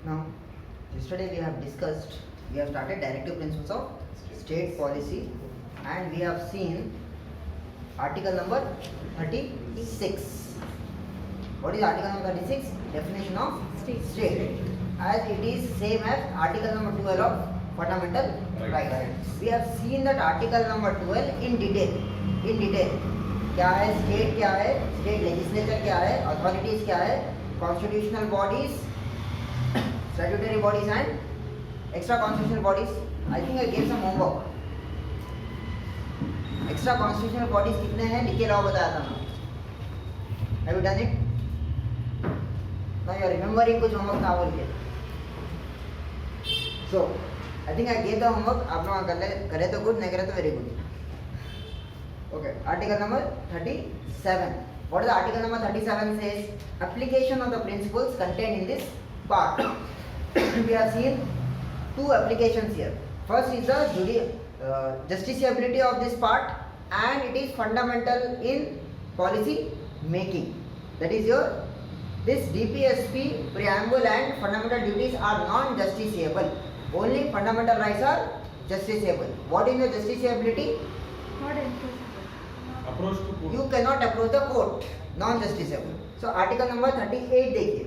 Now, yesterday we have discussed, we have started directive principles of state policy, and we have seen article number 36. What is article number 36? Definition of state. As it is same as article number 12 of fundamental rights. We have seen that article number 12 in detail. क्या है state, क्या है state legislature, क्या है authorities, क्या है constitutional bodies, statutory bodies and extra constitutional bodies. I think I gave some homework. Extra constitutional bodies कितने हैं लिख के लाओ, बताया था मैं. Have you done it? Now you are remembering कुछ होमवर्क था बोल के. So I think I gave the homework. आप लोग करे तो गुड, नहीं करे तो very good. Okay, article number 37. What is the article number 37 says? Application of the principles contained in this part. We have seen two applications here. First is the justiciability of this part, and it is fundamental in policy making. That is your this DPSP preamble and fundamental duties are non-justiciable. Only fundamental rights are justiciable. What is the justiciability? Not enforceable. Approach to court. You cannot approach the court, non-justiciable. So article number 38 देखिए.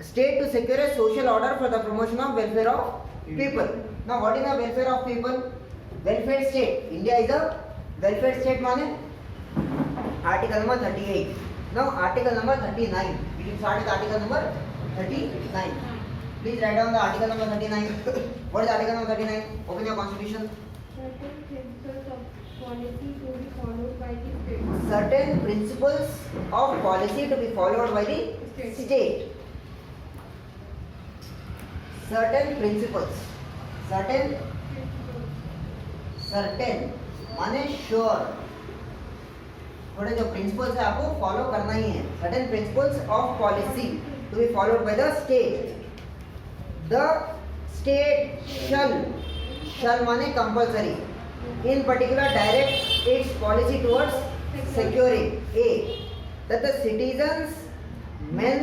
State to secure a social order for the promotion of welfare of people. Now what is the welfare of people? Welfare state. India is a welfare state माने article number 38. Now article number 39. We will start with article number 39. Please write down the article number 39. What is article number 39? Open your constitution. Certain principles of policy to be followed by the Certain principles of policy to be followed by the state. Certain principles. Certain माने sure. थोड़े जो principles है आपको follow करना ही है. Certain principles of policy to be followed by the state. The state shall माने compulsory. In particular, direct its policy towards securing a that the citizens, men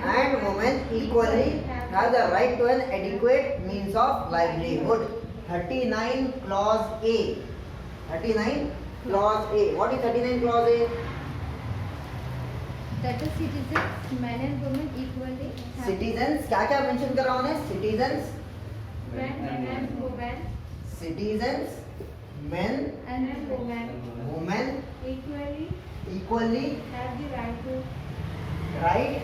and women equally have the right to an adequate means of livelihood. 39 clause A. 39 clause A. What is 39 clause A? That the citizens, men and women equally have Citizens क्या क्या mention कर रहा हूँ मैं? Citizens, men and women citizens, men, and women equally equally have the right to right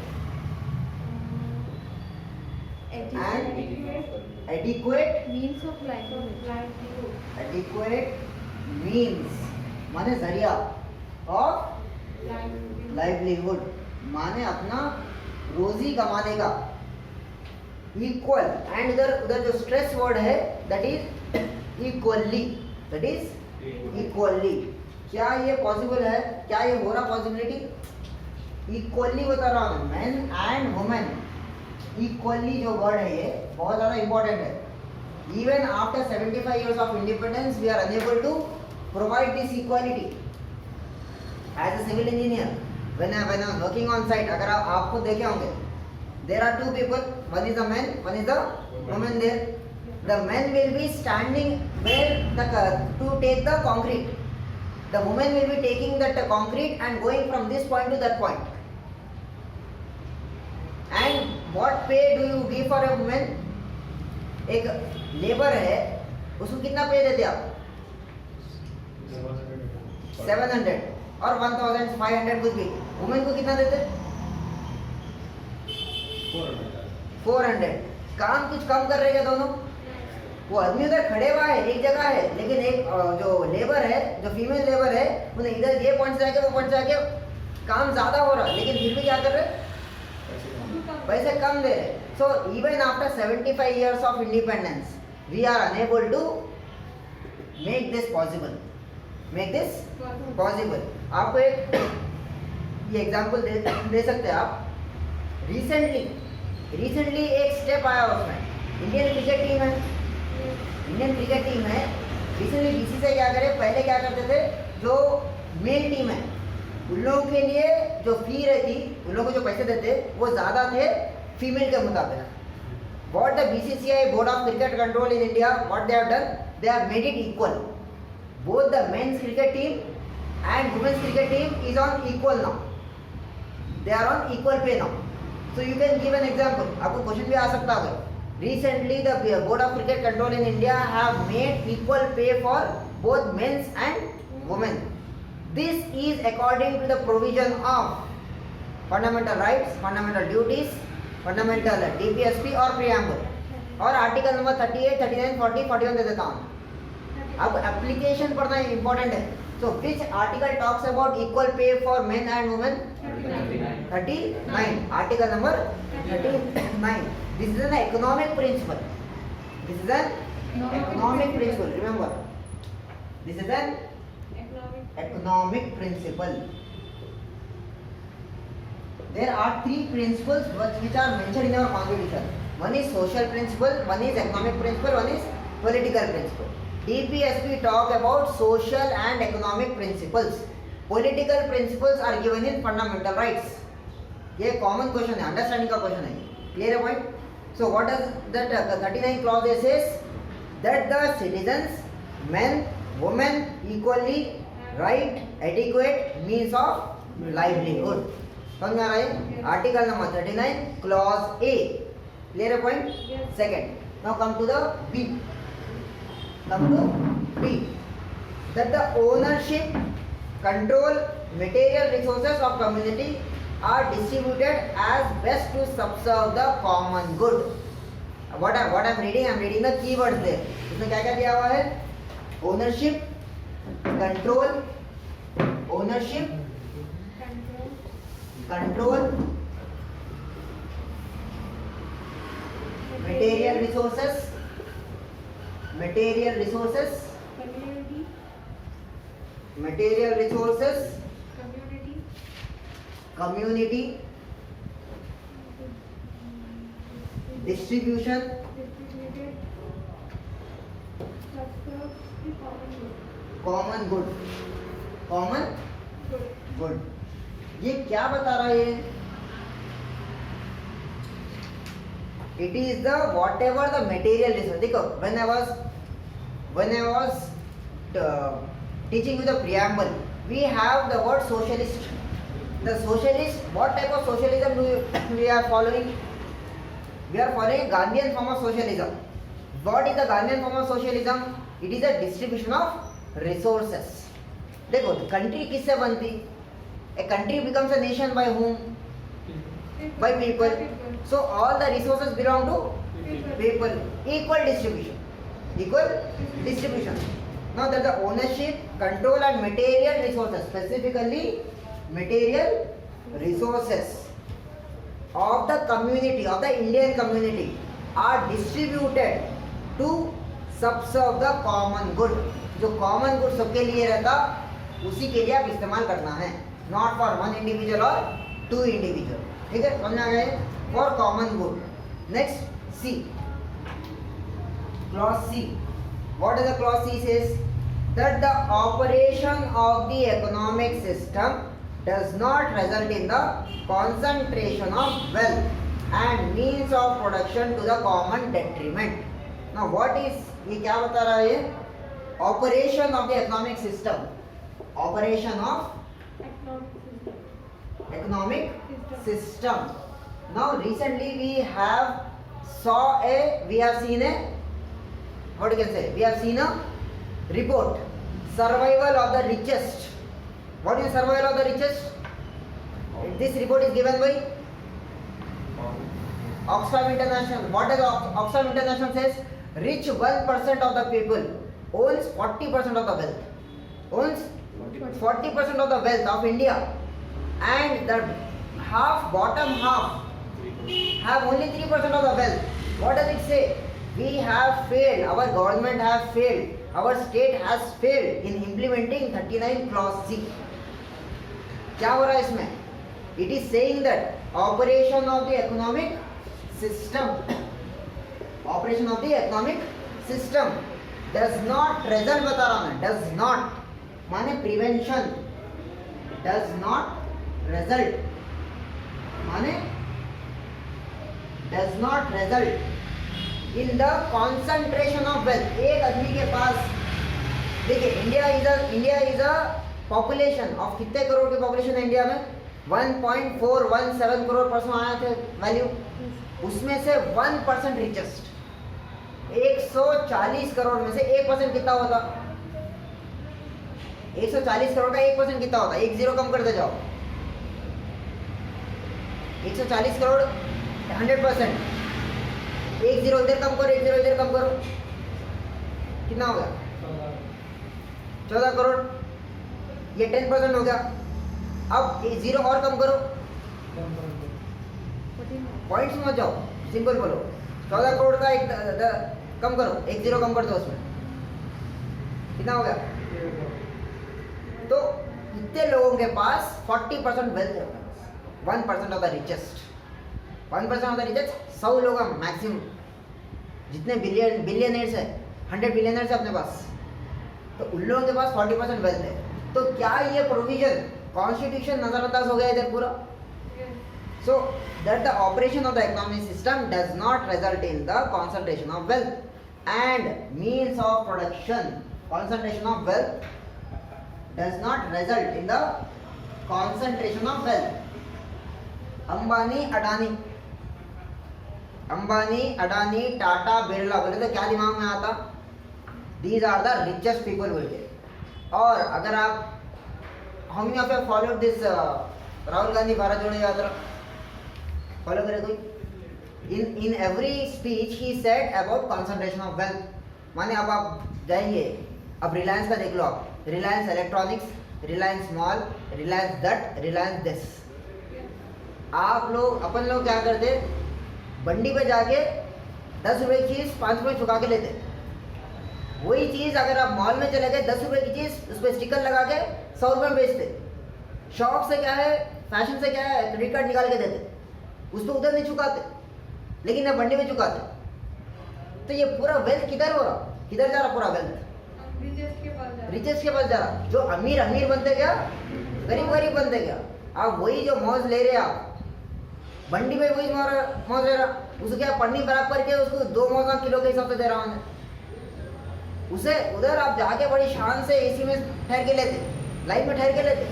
adequate means of livelihood. adequate means माने जरिया of livelihood माने अपना रोजी कमाने का. इक्वल एंड उधर जो स्ट्रेस वर्ड है that is equally. That is equally. क्या ये पॉसिबल है? क्या ये हो रहा पॉसिबिलिटी? इक्वली बता रहा हूँ. मैन एंड वुमेन इक्वली जो वर्ड है ये बहुत ज़्यादा इंपॉर्टेंट है. Even after 75 years of independence we are unable to provide this equality. As a civil engineer, when I'm working on site, अगर आप खुद देखे होंगे, there are two people, one is the man, one is the woman there. The man will be standing where to take the concrete. The woman will be taking that concrete and going from this point to that point. And what pay do you give for a woman? एक labour है, उसको कितना पे देते आप? 700 और 1500 कुछ भी. वुमेन को कितना देते? 400. काम कुछ कम कर रहे हैं दोनों. वो आदमी उधर खड़े हुआ है एक जगह है, लेकिन एक जो लेबर है, जो फीमेल लेबर है, उन्हें इधर ये पॉइंट से आके वो पॉइंट से आके काम ज़्यादा हो रहा है, लेकिन फिर भी क्या कर रहे? पैसे कम दे रहे. So even after 75 years of independence we are unable to make this possible. आपको एक ये एग्जांपल दे सकते हैं आप. रिसेंटली एक स्टेप आया उसमें. इंडियन क्रिकेट टीम है. रिसेंटली बीसीसीआई क्या करे, पहले क्या करते थे, जो मेल टीम है उन लोगों के लिए जो फी रहती, उन लोगों को जो पैसे देते वो ज़्यादा थे फीमेल के मुकाबले. What the BCCI Board of Cricket Control in India, what they have done? They have made it equal. Both the men's cricket team and women's cricket team is on equal now. They are on equal pay now. So you can give an example. आपको question भी आ सकता है. Recently the Board of Cricket Control in India have made equal pay for both men's and women. This is according to the provision of fundamental rights, fundamental duties, fundamental DPSP और preamble. और article number 38, 39, 40, 41 दे देता हूँ. अब application पढ़ना important है. So which article talks about equal pay for men and women? 39. Article number 39. This is an economic principle. This is an economic principle. Remember, this is an economic principle. There are three principles which are mentioned in our constitution. One is social principle, one is economic principle, one is political principle. DPSP talk about social and economic principles. Political principles are given in fundamental rights. ये common question है, understanding का question है. Clear है point? So what does that 39 clause says? That the citizens, men, women, equally right, adequate means of livelihood. समझ में आ रहा है? Article number 39, clause A. Clear है point? Yes. Second. Now come to the B. Come to B. That the ownership, control, material resources of community are distributed as best to subserve the common good. What I'm reading the keywords there. इसमें क्या क्या दिया हुआ है? Ownership, control, ownership, control, material resources, community, material resources, community, distribution, distributed, subserve the common good, common good. good. ये क्या बता रहा है? It is the whatever the material resource. देखो, when I was teaching you the preamble, we have the word socialist. The socialist, what type of socialism we are following? We are following a Gandhian form of socialism. What is the Gandhian form of socialism? It is a distribution of resources. देखो, country किससे बनती? A country becomes a nation by whom? By people. So all the resources belong to people. Equal distribution. Now that the ownership, control and material resources, specifically material resources of the community, of the Indian community, are distributed to subserve the common good. जो common good सबके लिए रहता, उसी के लिए आप इस्तेमाल करना है. Not for one individual or two individual. ठीक है, समझ में आ गए? For common good. Next, C. Clause C. What does the clause C says? That the operation of the economic system does not result in the concentration of wealth and means of production to the common detriment. Now what is, ये क्या बता रहा है? Operation of the economic system. Operation of economic system. Now recently we have seen a report, survival of the richest. What is survival of the richest? This report is given by Oxfam International. What does Oxfam International says? Rich 1% of the people owns 40% of the wealth. Owns 40% of the wealth of India, and the bottom half have only 3% of the wealth. What does it say? We have failed, our government has failed, our state has failed in implementing 39 clause C. क्या हो रहा है इसमें? It is saying that operation of the economic system does not result, बता रहा मैं, does not माने prevention, does not result माने does not result in the concentration of wealth. एक आदमी के पास, देखिए India is a population of कितने करोड़ की पॉपुलेशन है इंडिया में? 1.417 करोड़ परसों आए थे वैल्यू, उसमें से 1% रिचेस्ट, 140 करोड़ में से 1% कितना होता? 140 करोड़ का 1% कितना होता? एक जीरो कम करते जाओ, 140 करोड़ 100%, एक जीरो इधर कम करो, एक जीरो इधर कम करो, कितना हो गया? 14 करोड़, ये 10% हो गया। अब एक जीरो और कम करो, पॉइंट्स मत जाओ, सिंपल बोलो, 14 करोड़ का एक कम करो, एक जीरो कम कर दो, उसमें कितना हो गया? तो इतने लोगों के पास 40% वेल्थ है, 1% of the richest, 1% of the richest 100 लोग मैक्सिमम, जितने बिलियनर्स है, 100 बिलियनर्स है अपने पास, तो उन लोगों के पास 40% वेल्थ है। तो क्या ये प्रोविजन कॉन्स्टिट्यूशन नजरअंदाज हो गया इधर पूरा? So that the operation of the economic system does not result in the concentration of wealth and means of production. Concentration of wealth does not result in the concentration of wealth. Ambani Adani Tata Birla बोले तो क्या दिमाग में आता? These are the richest people बोलते। और अगर आप, how many of you have followed this Rahul Gandhi Bharat जोड़ो यात्रा? फॉलो करे कोई? In every speech he said about concentration of wealth. माने अब आप जाएंगे, अब रिलायंस का देख लो, आप Reliance electronics, Reliance mall, Reliance that, Reliance this. आप लोग, अपन लोग क्या करते? बंडी पे जाके 10 रुपए की चीज़ 5 रुपए चुका के लेते। वही चीज़ अगर आप मॉल में चले गए, 10 रुपए की चीज़ उस पर स्टिकर लगा के 100 रुपये में बेचते। शॉप से क्या है, फैशन से क्या है, क्रेडिट कार्ड निकाल के देते, उस तो उधर नहीं चुकाते, लेकिन अब मंडी में चुकाते। तो ये पूरा वेल्थ किधर हो रहा, किधर जा रहा? पूरा वेल्थ रिचेस्ट के पास जा रहा। जो अमीर अमीर बनते गया, गरीब गरीब बनते गया। आप वही जो मौज ले रहे, आप मंडी में वही मौज ले रहा, उसको क्या पन्नी बराबर के उसको 2 मौजा किलो के हिसाब से दे रहा हूँ। उसे उधर आप जाके बड़ी शान से एसी में ठहर के लेते, लाइन में ठहर के लेते।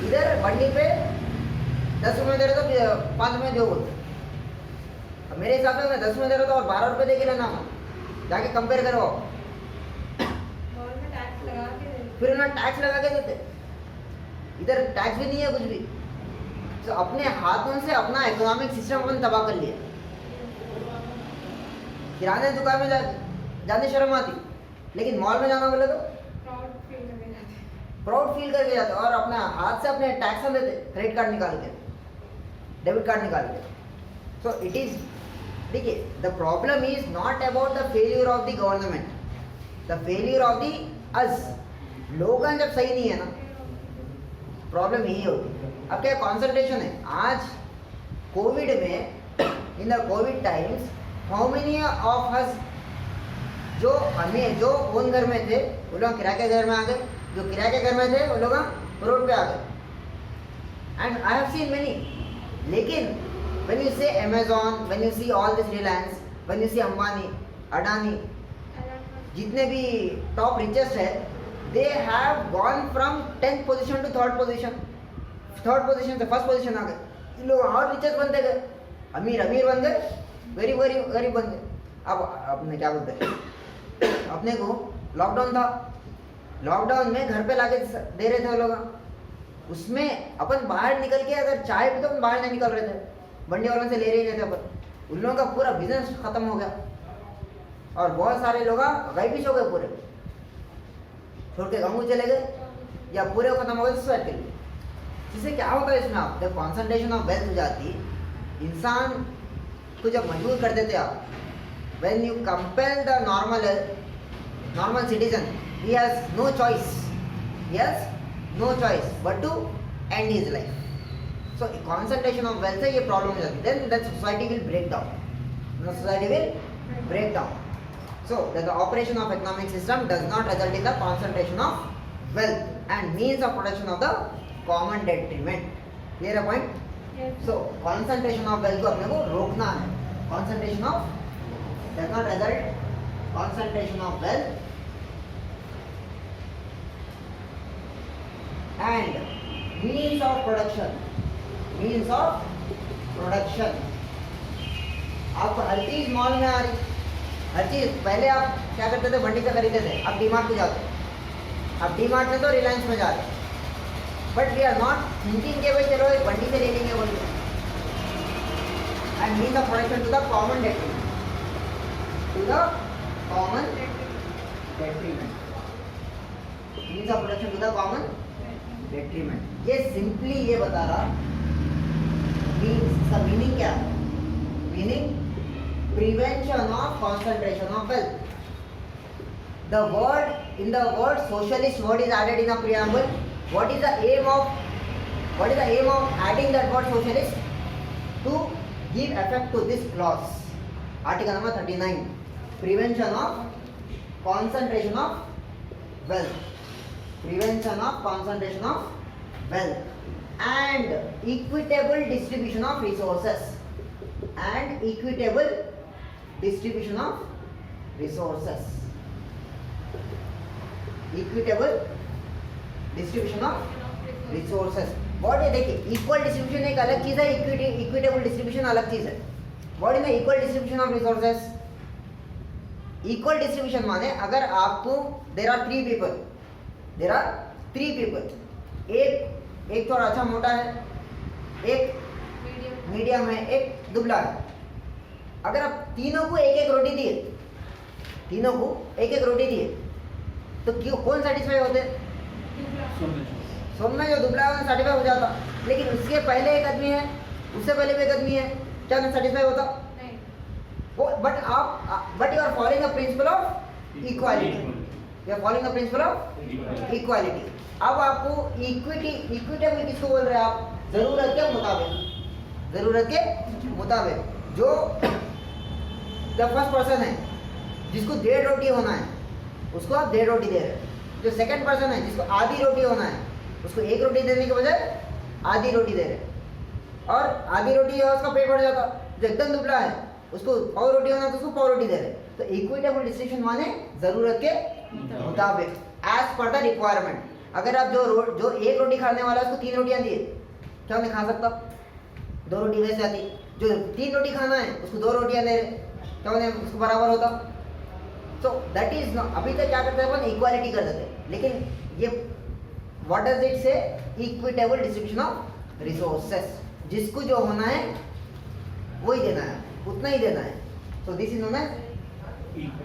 इधर मंडी पे 10 रुपये दे रहे तो 5 रुपये दो बोलते। अब मेरे हिसाब से मैं 10 रुपये दे रहा था और 12 रुपये दे के लेना, जाके कंपेयर करो। फिर उन्हें टैक्स लगा के देते, इधर टैक्स भी नहीं है कुछ भी। तो अपने हाथों से अपना इकोनॉमिक सिस्टम अपन तबाह कर लिया। किराने दुकान में जाने शर्म आती, लेकिन मॉल में जाना बोले तो प्राउड फील करके जाते, और अपने हाथ से अपने टैक्स देते, क्रेडिट कार्ड निकाल के, डेबिट कार्ड निकाल के। सो इट इज, देखिए, the problem is not about the failure of the government, the failure of the अस। लोग जब सही नहीं है ना, प्रॉब्लम यही होती है। अब क्या कंसंट्रेशन है? आज कोविड में, in the Covid times, how many of us जो हमें जो ओन घर में थे वो लोग किराए के घर में आ गए, जो किराए के घर में थे वो लोग रोड पे आ गए। And I have seen many. लेकिन when you say Amazon, when you see all this Reliance, when you see Ambani, Adani, जितने भी टॉप रिचेस्ट है, they have gone from 10th position to 3rd position, 3rd position से 1st position आ गए। इन लोग और richest बनते गए, अमीर अमीर बन गए, गरीब गरीब गरीब बन गए। अब अपने क्या बोलते हैं, अपने को लॉकडाउन था, लॉकडाउन में घर पे लाके दे रहे थे वो लोग, उसमें अपन बाहर निकल के अगर चाय पीते अपन बाहर नहीं निकल रहे थे, बंडी वालों से ले रहे थे अपन। उन लोगों का पूरा बिजनेस खत्म हो गया, और बहुत सारे लोग गायब हो गए, पूरे छोड़ के गाँव चले गए, या पूरे खत्म हो गए सुसाइड के लिए। जिससे क्या होता है इसमें, आप जब कॉन्सेंट्रेशन ऑफ वेल्थ हो जाती, इंसान को जब मजबूर कर देते आप, when you compel the normal citizen, he has no choice, but to end his life. So concentration of wealth से ये प्रॉब्लम हो जाती, then that society will break down. The society will break down. So that the operation of economic system does not result in the concentration of wealth and means of production of the common detriment. Clear a point? Yes. So concentration of wealth को अपने को रोकना है, concentration of does not result concentration of wealth, and means of production. आपको हर चीज mall में आ रही, हर चीज। पहले आप क्या करते थे, मंडी से खरीदते थे, अब डीमार्ट पे जाते हैं। अब डीमार्ट में तो रिलायंस में जा रहे हैं, but we are not thinking के भाई चलो एक मंडी से ले लेंगे बोल के। And means of production to the common detriment, means of production to the common detriment. ये सिंपली ये बता रहा मीन्स, मीनिंग क्या है? Meaning prevention of concentration of wealth. The word, in the word socialist word is added in a preamble. What is the aim of adding that word socialist? To give effect to this clause. Article number 39. Prevention of concentration of wealth. Prevention of concentration of wealth and equitable distribution of resources. And equitable distribution of resources. Equitable distribution of resources. What है देखिए, equal distribution एक अलग चीज है, equitable distribution अलग चीज है. What is the equal distribution of resources? Equal distribution माने अगर आपको there are three people, एक थोड़ा अच्छा मोटा है, एक मीडियम है, एक दुबला है। अगर आप तीनों को एक एक रोटी दिए, तो क्यों कौन सेटिस्फाई होते? सब में जो दुबला है सेटिस्फाई हो जाता। लेकिन उसके पहले एक आदमी है, उससे पहले भी एक आदमी है, क्या नहीं सेटिस्फाई होता? But you are following the principle of equality. अब आपको इक्विटेबल किसको बोल रहे हैं आप? जरूरत के मुताबिक। जो द फर्स्ट पर्सन है जिसको 1.5 रोटी होना है, उसको आप 1.5 रोटी दे रहे हैं। जो सेकंड पर्सन है जिसको आधी रोटी होना है, उसको 1 रोटी देने के बजाय आधी रोटी दे रहे हैं। और आधी रोटी है उसका पेट भर जाता। जो एकदम दुबला है उसको 1 रोटी होना है, तो उसको 1 रोटी दे रहे हैं। तो इक्विटेबल डिस्ट्रीब्यूशन माने जरूरत के मुताबिक, एज पर द रिक्वायरमेंट। अगर आप जो 1 रोटी खाने वाला है उसको 3 रोटियां दिए, क्या नहीं खा सकता? 2 रोटी वैसे आती। जो 3 रोटी खाना है उसको 2 रोटियां दे रहे, क्या उन्हें उसको बराबर होता? तो दैट इज नॉट। अभी तक क्या करते हैं अपन? इक्वालिटी कर देते हैं। लेकिन ये व्हाट डज इट से? Equitable distribution of resources. जिसको जो होना है वही देना है, उतना ही देना है। So this is known as,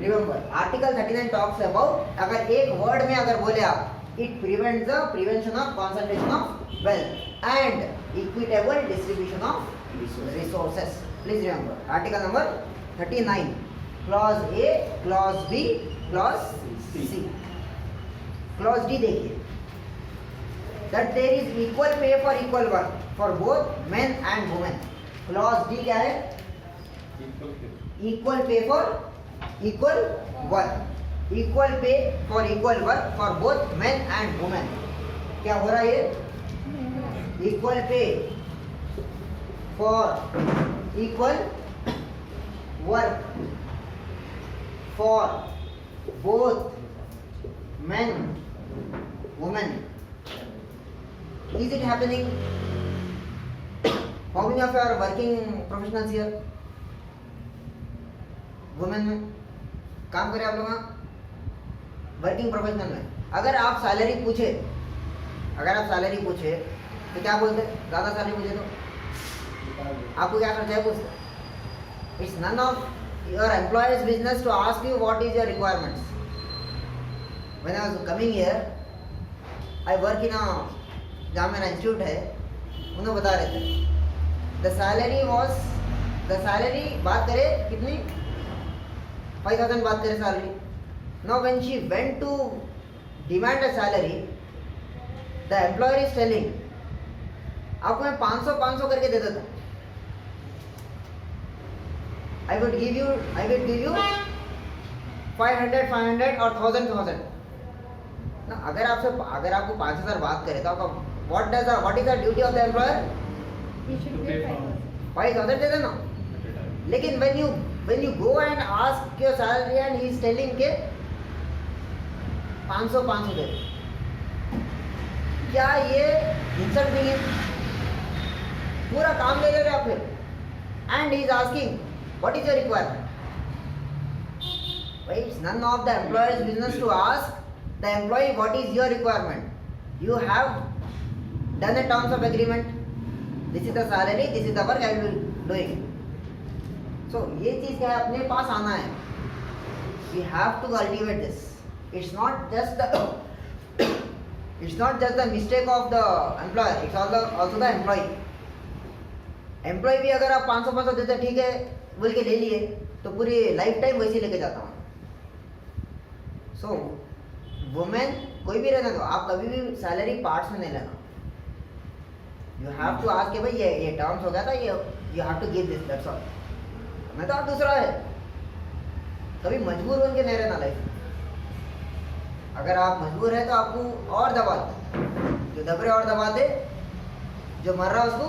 remember article 39 talks about, अगर एक वर्ड में अगर बोले आप, it prevents the prevention of concentration of wealth and equitable distribution of resources. Please remember article number 39, clause A, clause B, clause C. clause D देखिए, that there is equal pay for equal work for both men and women. clause D क्या है? equal pay for equal work. Equal pay for equal work for both men and women. क्या हो रहा है ये? Equal pay for equal work for both men women. Is it happening? How many of you are working professionals here? Women में काम करें आप लोग वर्किंग प्रोफेशनल में। अगर आप सैलरी पूछे तो क्या बोलते? ज़्यादा सैलरी पूछे तो आपको क्या करना चाहिए? पूछते it's none of your employers business to ask you what is your requirements. When I was coming here, I work in a, जहाँ मेरा इंस्टीट्यूट है, उन्होंने बता रहे थे द सैलरी बात करें कितनी? 5,000 बात करें salary. Now when she went to demand a salary, the employer is telling, आपको मैं 500 करके दे देता। I would give you 500 और 1000। ना अगर आपको 5,000 बात करे तो आपका what is the duty of the employer? You should pay 5,000. 5,000 दे देना। लेकिन when you when you go and ask your salary and he is telling के 500 दे, क्या ये इंसल्ट नहीं है? पूरा काम ले रहे आप फिर, and he is asking what is your requirement? Well, it's none of the employer's business to ask the employee what is your requirement. You have done a terms of agreement. This is the salary, this is the work I will be doing. So ये चीज़ क्या है, अपने पास आना है. We have to cultivate this. It's not just the mistake of the employer. It's also the employee. Employ भी अगर आप 500 देते ठीक है बोल के ले लिए तो पूरी लाइफ टाइम वैसे लेके जाता हूँ. सो वुमेन कोई भी रहना, तो आप कभी भी सैलरी पार्ट्स में नहीं लेना. यू हैव टू आस्क भाई ये टर्म्स हो गया था, ये you have to give this, that's all. मैं तो आप दूसरा है, कभी मजबूर बन के नहीं रहना लाइफ. अगर आप मजबूर है तो आपको और दबा दो, जो दब रहे और दबा दे, जो मर रहा उसको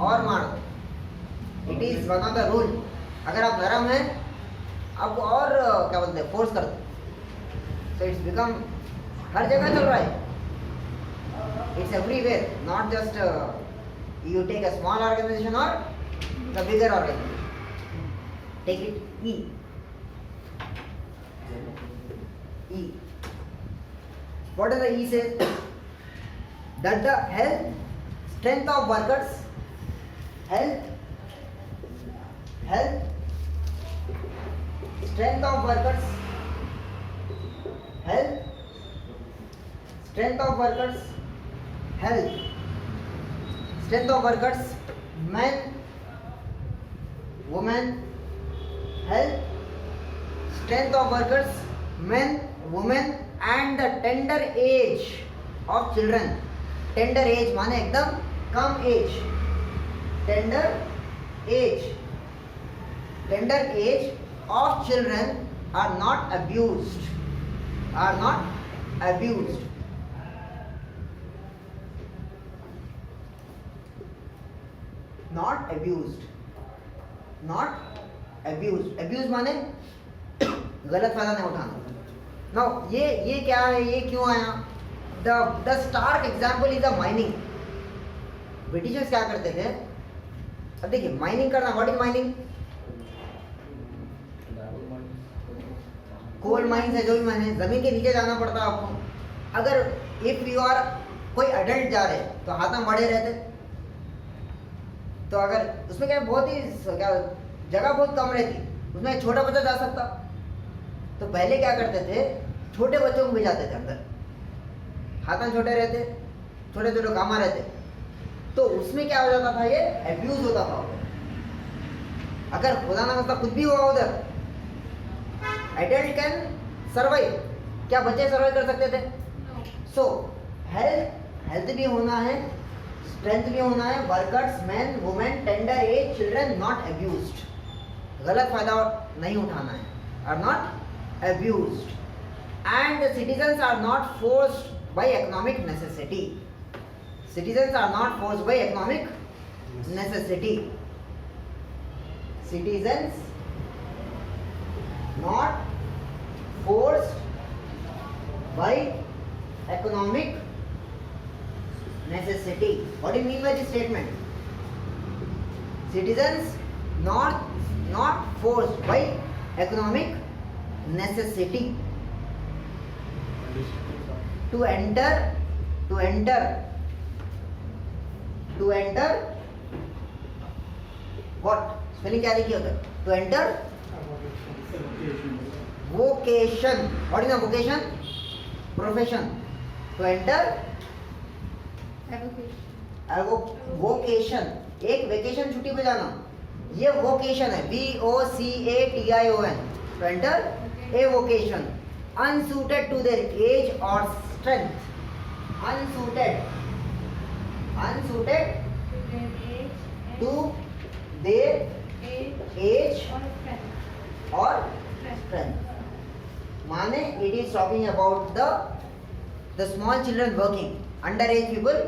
और मार दो. It is one of the rule. अगर आप नरम हैं आपको और क्या बोलते हैं फोर्स कर दो. सो इट्स बिकम हर जगह चल रहा है. It's everywhere, not just you take a small organisation और the bigger organisation. Take it E. What does the E say? That the health, strength of workers, health, strength of workers, health, strength of workers, health, strength of workers, men, women, health, strength of workers, men, women, and the tender age of children. Tender age माने एकदम कम age. Tender age of children are not abused. Abuse माने गलत फायदा नहीं उठाना. Now ये क्या है, ये क्यों आया? The stark example is the mining. Britishers क्या करते थे? अब देखिए माइनिंग करना. What is mining? Coal mines है, जो भी माइन है, जमीन के नीचे जाना पड़ता है आपको. अगर इफ यू आर कोई अडल्ट जा रहे तो हाथ में बड़े रहते. तो अगर उसमें क्या बहुत ही क्या जगह बहुत कम रहती, उसमें एक छोटा बच्चा जा सकता. तो पहले क्या करते थे, छोटे बच्चों को भी जाते थे अंदर. हाथ छोटे रहते, छोटे छोटे कामा रहते. तो उसमें क्या हो जाता था, ये एब्यूज होता था. अगर खुदा ना खास्ता कुछ भी हुआ उधर, एडल्ट कैन सर्वाइव. क्या बच्चे सर्वाइव कर सकते थे? सो हेल्थ भी होना है, स्ट्रेंथ भी होना है. Workers, man, women, tender age, children not abused. गलत फायदा नहीं उठाना है. Are not abused, and the citizens are not forced by economic necessity. Citizens are not forced by economic necessity. Citizens not forced by economic necessity. What do you mean by this statement? Citizens not forced by economic necessity to enter what spelling क्या लिखी होता है? To enter vocation. What is a vocation? Profession. To enter vocation. एक vacation छुट्टी पे जाना, ये vocation है. VOCATION. To enter a vocation unsuited to their age or strength. Unsuited to their age or strength. माने it is talking about the small children working, underage people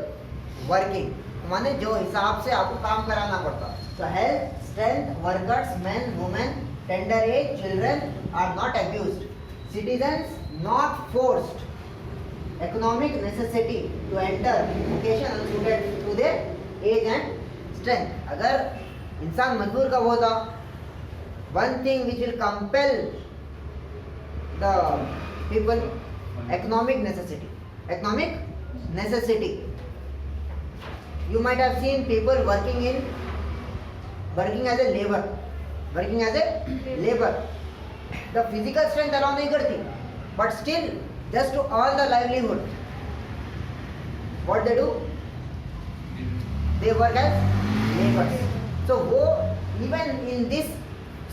working. माने जो हिसाब से आपको काम कराना पड़ता. So health, strength, workers, men, women, tender age children are not abused, citizens not forced, economic necessity to enter vocation unsuited to their age and strength. अगर इंसान मजबूर कब होता? One thing which will compel the people, economic necessity. Economic necessity. You might have seen people working as a labor. Working as a labor. The physical strength allow नहीं करती, but still just to earn the livelihood, what they do? They work as laborers. So वो even in this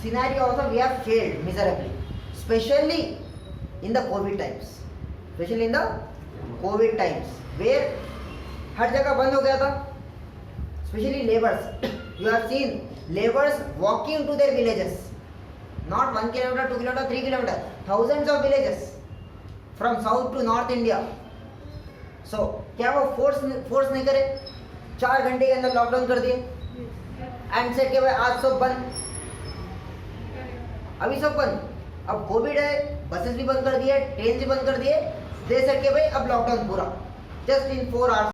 scenario also we have failed miserably, especially in the COVID times. Especially in the COVID times where हर जगह बंद हो गया था. Especially laborers. You have seen laborers walking to their villages. Not 1 kilometer, 2 kilometer, 3 kilometer. Thousands of villages from south to north India. So क्या वो force नहीं करे? 4 घंटे के अंदर लॉकडाउन कर दिए एंड सेट के भाई आज सब बंद, अभी सब बंद. अब कोविड है, बसेस भी बंद कर दिए, ट्रेन भी बंद कर दिए. दे सेट के भाई अब लॉकडाउन पूरा जस्ट इन 4 hours.